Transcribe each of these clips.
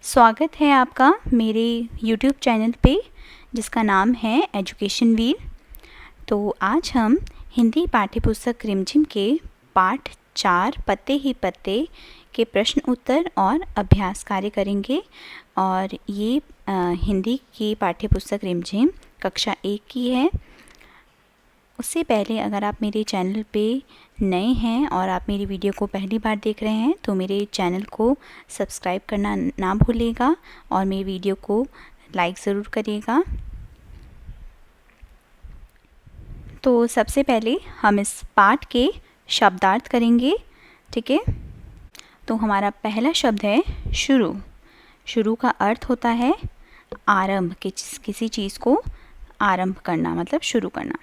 स्वागत है आपका मेरे YouTube चैनल पे जिसका नाम है एजुकेशन वीर। तो आज हम हिंदी पाठ्यपुस्तक रिमझिम के पाठ 4 पत्ते ही पत्ते के प्रश्न उत्तर और अभ्यास कार्य करेंगे। और ये हिंदी की पाठ्यपुस्तक रिमझिम कक्षा 1 की है। उससे पहले अगर आप मेरे चैनल पे नए हैं और आप मेरी वीडियो को पहली बार देख रहे हैं तो मेरे चैनल को सब्सक्राइब करना ना भूलिएगा और मेरी वीडियो को लाइक ज़रूर करिएगा। तो सबसे पहले हम इस पाठ के शब्दार्थ करेंगे, ठीक है। तो हमारा पहला शब्द है शुरू। शुरू का अर्थ होता है आरंभ, किसी चीज़ को आरंभ करना मतलब शुरू करना।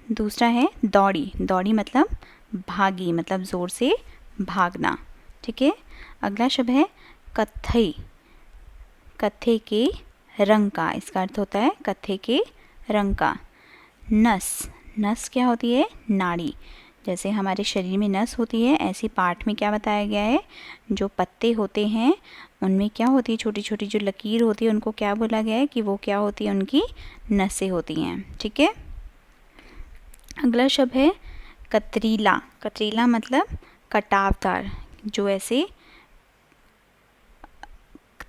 दूसरा है दौड़ी। दौड़ी मतलब भागी, मतलब ज़ोर से भागना, ठीक है। अगला शब्द है कत्थई। कत्थे के रंग का, इसका अर्थ होता है कत्थे के रंग का। नस। नस क्या होती है? नाड़ी। जैसे हमारे शरीर में नस होती है, ऐसी पाठ में क्या बताया गया है, जो पत्ते होते हैं उनमें क्या होती है, छोटी छोटी जो लकीर होती है उनको क्या बोला गया है कि वो क्या होती है, उनकी नसें होती हैं, ठीक है। अगला शब्द है कतरीला। कतरीला मतलब कटावदार, जो ऐसे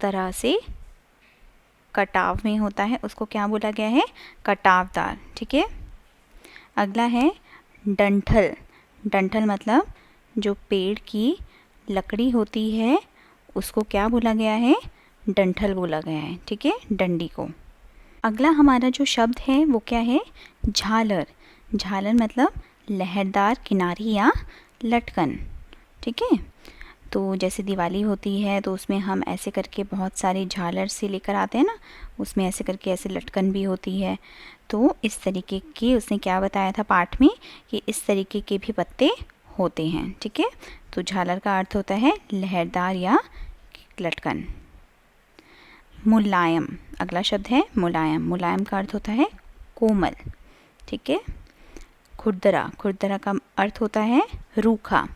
तरह से कटाव में होता है उसको क्या बोला गया है, कटावदार, ठीक है। अगला है डंठल। डंठल मतलब जो पेड़ की लकड़ी होती है उसको क्या बोला गया है, डंठल बोला गया है, ठीक है, डंडी को। अगला हमारा जो शब्द है वो क्या है, झालर। झालर मतलब लहरदार किनारी या लटकन, ठीक है। तो जैसे दिवाली होती है तो उसमें हम ऐसे करके बहुत सारे झालर से लेकर आते हैं ना, उसमें ऐसे करके ऐसे लटकन भी होती है। तो इस तरीके के उसने क्या बताया था पाठ में कि इस तरीके के भी पत्ते होते हैं, ठीक है। तो झालर का अर्थ होता है लहरदार या लटकन। मुलायम। अगला शब्द है मुलायम। मुलायम का अर्थ होता है कोमल, ठीक है। खुरदरा। खुरदरा का अर्थ होता है रूखा।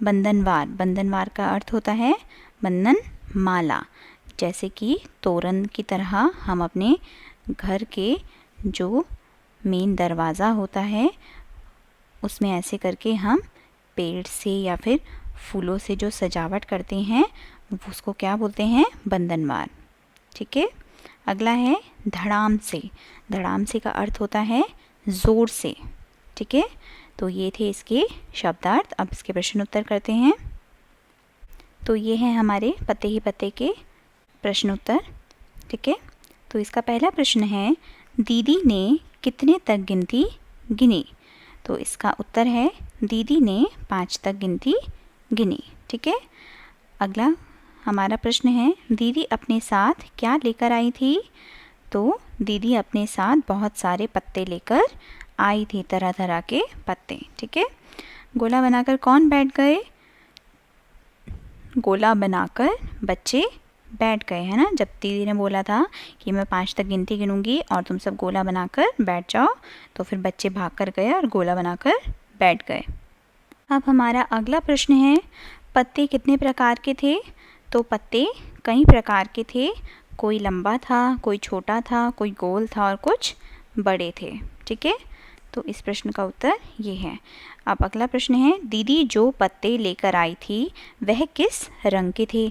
बंधनवार। बंधनवार का अर्थ होता है बंधन माला। जैसे कि तोरण की तरह हम अपने घर के जो मेन दरवाज़ा होता है उसमें ऐसे करके हम पेड़ से या फिर फूलों से जो सजावट करते हैं उसको क्या बोलते हैं, बंधनवार, ठीक है। अगला है धड़ाम से। धड़ाम से का अर्थ होता है ज़ोर से, ठीक है। तो ये थे इसके शब्दार्थ। अब इसके प्रश्न उत्तर करते हैं। तो ये है हमारे पत्ते ही पत्ते के प्रश्न उत्तर, ठीक है। तो इसका पहला प्रश्न है दीदी ने कितने तक गिनती गिनी। तो इसका उत्तर है दीदी ने 5 तक गिनती गिनी, ठीक है। अगला हमारा प्रश्न है दीदी अपने साथ क्या लेकर आई थी। तो दीदी अपने साथ बहुत सारे पत्ते लेकर आई थी, तरह तरह के पत्ते, ठीक है। गोला बनाकर कौन बैठ गए। गोला बनाकर बच्चे बैठ गए, है ना। जब दीदी ने बोला था कि मैं 5 तक गिनती गिनूंगी और तुम सब गोला बनाकर बैठ जाओ, तो फिर बच्चे भाग कर गए और गोला बनाकर बैठ गए। अब हमारा अगला प्रश्न है पत्ते कितने प्रकार के थे। तो पत्ते कई प्रकार के थे। कोई लंबा था, कोई छोटा था, कोई गोल था और कुछ बड़े थे, ठीक है। तो इस प्रश्न का उत्तर ये है। अब अगला प्रश्न है दीदी जो पत्ते लेकर आई थी वह किस रंग के थे।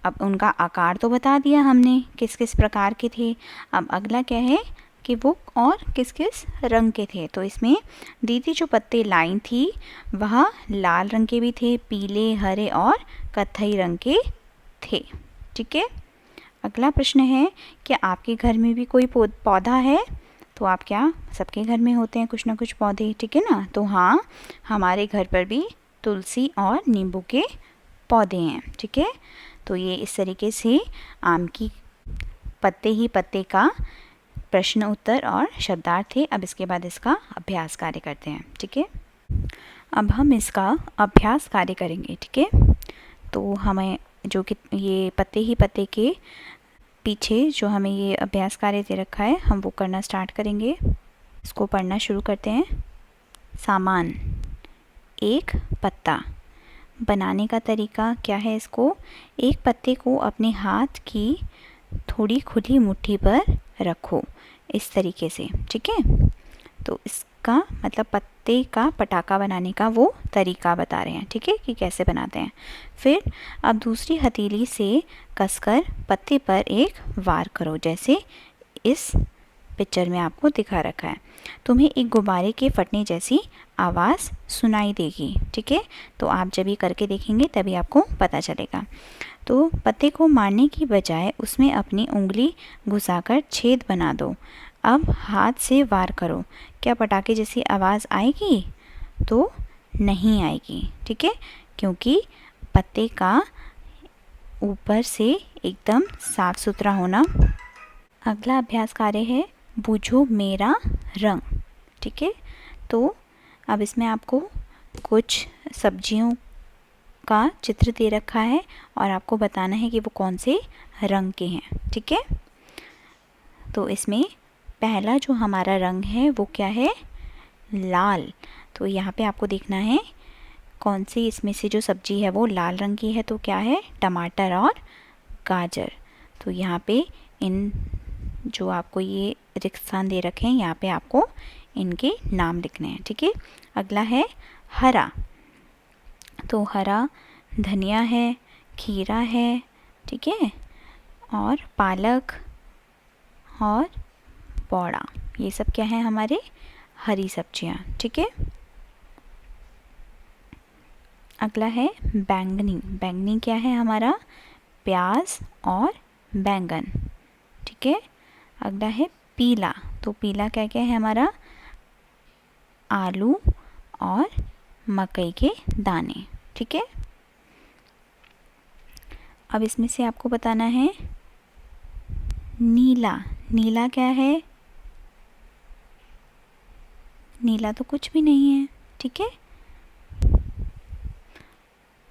अब उनका आकार तो बता दिया हमने किस किस प्रकार के थे। अब अगला क्या है कि वो और किस किस रंग के थे। तो इसमें दीदी जो पत्ते लाई थी वह लाल रंग के भी थे, पीले, हरे और कत्थई रंग के थे, ठीक है। अगला प्रश्न है कि आपके घर में भी कोई पौधा है। तो आप क्या, सबके घर में होते हैं कुछ ना कुछ पौधे, ठीक है ना। तो हाँ, हमारे घर पर भी तुलसी और नींबू के पौधे हैं, ठीक है। तो ये इस तरीके से आम की पत्ते ही पत्ते का प्रश्न उत्तर और शब्दार्थ थे। अब इसके बाद इसका अभ्यास कार्य करते हैं, ठीक है। अब हम इसका अभ्यास कार्य करेंगे, ठीक है। तो हमें जो कि ये पत्ते ही पत्ते के पीछे जो हमें ये अभ्यास कार्य दे रखा है हम वो करना स्टार्ट करेंगे। इसको पढ़ना शुरू करते हैं। सामान। एक पत्ता। बनाने का तरीका क्या है, इसको एक पत्ते को अपने हाथ की थोड़ी खुली मुट्ठी पर रखो इस तरीके से, ठीक है। तो इसका मतलब पत्ते का पटाखा बनाने का वो तरीका बता रहे हैं, ठीक है, कि कैसे बनाते हैं। फिर अब दूसरी हथेली से कसकर पत्ते पर एक वार करो, जैसे इस पिक्चर में आपको दिखा रखा है। तुम्हें एक गुब्बारे के फटने जैसी आवाज़ सुनाई देगी, ठीक है। तो आप जब ये करके देखेंगे तभी आपको पता चलेगा। तो पत्ते को मारने की बजाय उसमें अपनी उंगली घुसाकर छेद बना दो। अब हाथ से वार करो। क्या पटाखे जैसी आवाज़ आएगी? तो नहीं आएगी, ठीक है, क्योंकि पत्ते का ऊपर से एकदम साफ सुथरा होना। अगला अभ्यास कार्य है बूझो मेरा रंग, ठीक है। तो अब इसमें आपको कुछ सब्जियों का चित्र दे रखा है और आपको बताना है कि वो कौन से रंग के हैं, ठीक है। तो इसमें पहला जो हमारा रंग है वो क्या है? लाल। तो यहाँ पे आपको देखना है कौन सी इसमें से जो सब्जी है वो लाल रंग की है। तो क्या है? टमाटर और गाजर। तो यहाँ पे इन जो आपको ये रिक्त स्थान दे रखे हैं यहाँ पे आपको इनके नाम लिखने हैं, ठीक है। अगला है हरा। तो हरा धनिया है, खीरा है, ठीक है, और पालक और पौड़ा, ये सब क्या है? हमारे हरी सब्जियां, ठीक है। अगला है बैंगनी। बैंगनी क्या है? हमारा प्याज और बैंगन, ठीक है। अगला है पीला। तो पीला क्या क्या है? हमारा आलू और मकई के दाने, ठीक है। अब इसमें से आपको बताना है नीला। नीला क्या है? नीला तो कुछ भी नहीं है, ठीक है।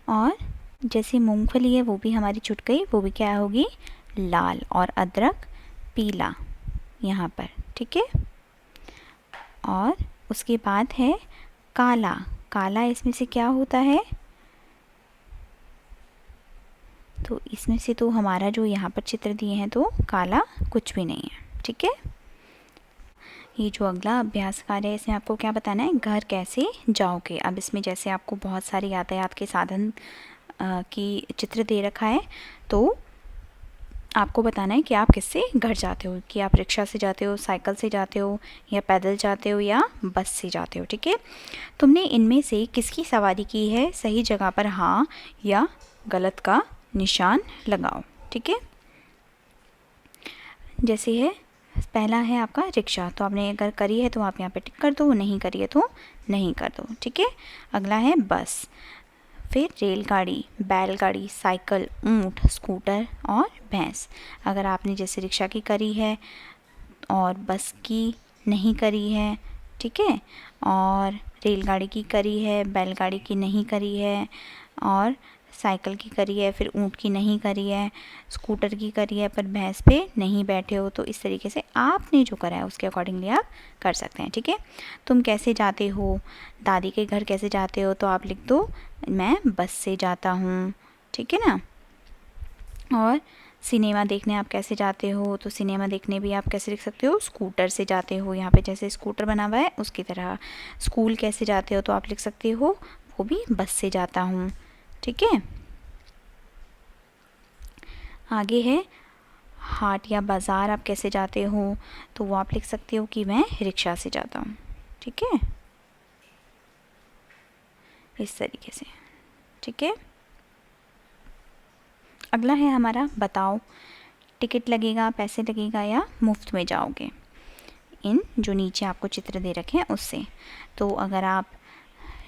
और जैसे मूंगफली है वो भी हमारी छुट गई, वो भी क्या होगी? लाल। और अदरक पीला यहाँ पर, ठीक है। और उसके बाद है काला। काला इसमें से क्या होता है? तो इसमें से तो हमारा जो यहाँ पर चित्र दिए हैं तो काला कुछ भी नहीं है, ठीक है। ये जो अगला अभ्यास कार्य है इसमें आपको क्या बताना है? घर कैसे जाओगे। अब इसमें जैसे आपको बहुत सारे यातायात के साधन की चित्र दे रखा है, तो आपको बताना है कि आप किससे घर जाते हो, कि आप रिक्शा से जाते हो, साइकिल से जाते हो, या पैदल जाते हो, या बस से जाते हो, ठीक है। तुमने इनमें से किसकी सवारी की है? सही जगह पर हाँ या गलत का निशान लगाओ, ठीक है। जैसे है पहला है आपका रिक्शा, तो आपने अगर करी है तो आप यहाँ पे टिक कर दो, नहीं करी है तो नहीं कर दो, ठीक है। अगला है बस, फिर रेलगाड़ी, बैलगाड़ी, साइकिल, ऊंट, स्कूटर और भैंस। अगर आपने जैसे रिक्शा की करी है और बस की नहीं करी है, ठीक है, और रेलगाड़ी की करी है, बैलगाड़ी की नहीं करी है, और साइकिल की करी है, फिर ऊंट की नहीं करी है, स्कूटर की करी है पर भैंस पे नहीं बैठे हो, तो इस तरीके से आपने जो करा है उसके अकॉर्डिंगली आप कर सकते हैं, ठीक है। तुम कैसे जाते हो? दादी के घर कैसे जाते हो? तो आप लिख दो मैं बस से जाता हूँ, ठीक है ना। और सिनेमा देखने आप कैसे जाते हो? तो सिनेमा देखने भी आप कैसे लिख सकते हो? स्कूटर से जाते हो। यहाँ पे जैसे स्कूटर बना हुआ है उसकी तरह। स्कूल कैसे जाते हो? तो आप लिख सकते हो वो भी बस से जाता हूँ, ठीक है। आगे है हाट या बाज़ार आप कैसे जाते हो? तो वो आप लिख सकते हो कि मैं रिक्शा से जाता हूँ, ठीक है, इस तरीके से, ठीक है। अगला है हमारा बताओ, टिकट लगेगा, पैसे लगेगा या मुफ्त में जाओगे? इन जो नीचे आपको चित्र दे रखे हैं उससे। तो अगर आप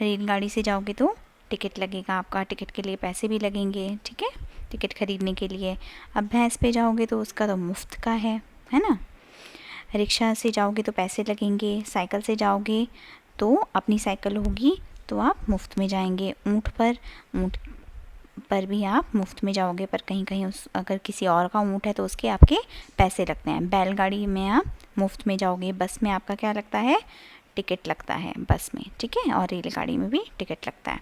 रेलगाड़ी से जाओगे तो टिकट लगेगा आपका, टिकट के लिए पैसे भी लगेंगे, ठीक है, टिकट खरीदने के लिए। अब भैंस पे जाओगे तो उसका तो मुफ्त का है ना। रिक्शा से जाओगे तो पैसे लगेंगे, साइकिल से जाओगे तो अपनी साइकिल होगी तो आप मुफ्त में जाएंगे। ऊँट पर भी आप मुफ्त में जाओगे, पर कहीं कहीं उस अगर किसी और का ऊँट है तो उसके आपके पैसे लगते हैं। बैलगाड़ी में आप मुफ्त में जाओगे, बस में आपका क्या लगता है? टिकट लगता है बस में, ठीक है, और रेलगाड़ी में भी टिकट लगता है।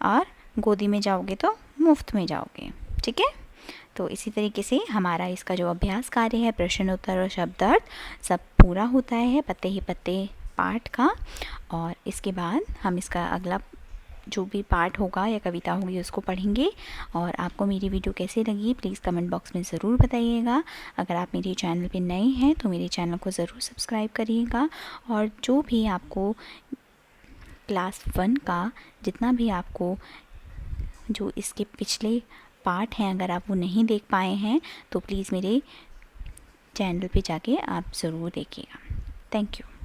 और गोदी में जाओगे तो मुफ्त में जाओगे। ठीक है, तो इसी तरीके से हमारा इसका जो अभ्यास कार्य है, प्रश्न उत्तर और शब्द अर्थ सब पूरा होता है पत्ते ही पत्ते पाठ का। और इसके बाद हम इसका अगला जो भी पाठ होगा या कविता होगी उसको पढ़ेंगे। और आपको मेरी वीडियो कैसी लगी प्लीज़ कमेंट बॉक्स में ज़रूर बताइएगा। अगर आप मेरे चैनल पे नए हैं तो मेरे चैनल को ज़रूर सब्सक्राइब करिएगा। और जो भी आपको क्लास 1 का जितना भी आपको जो इसके पिछले पार्ट हैं अगर आप वो नहीं देख पाए हैं तो प्लीज़ मेरे चैनल पे जाके आप ज़रूर देखिएगा। Thank you.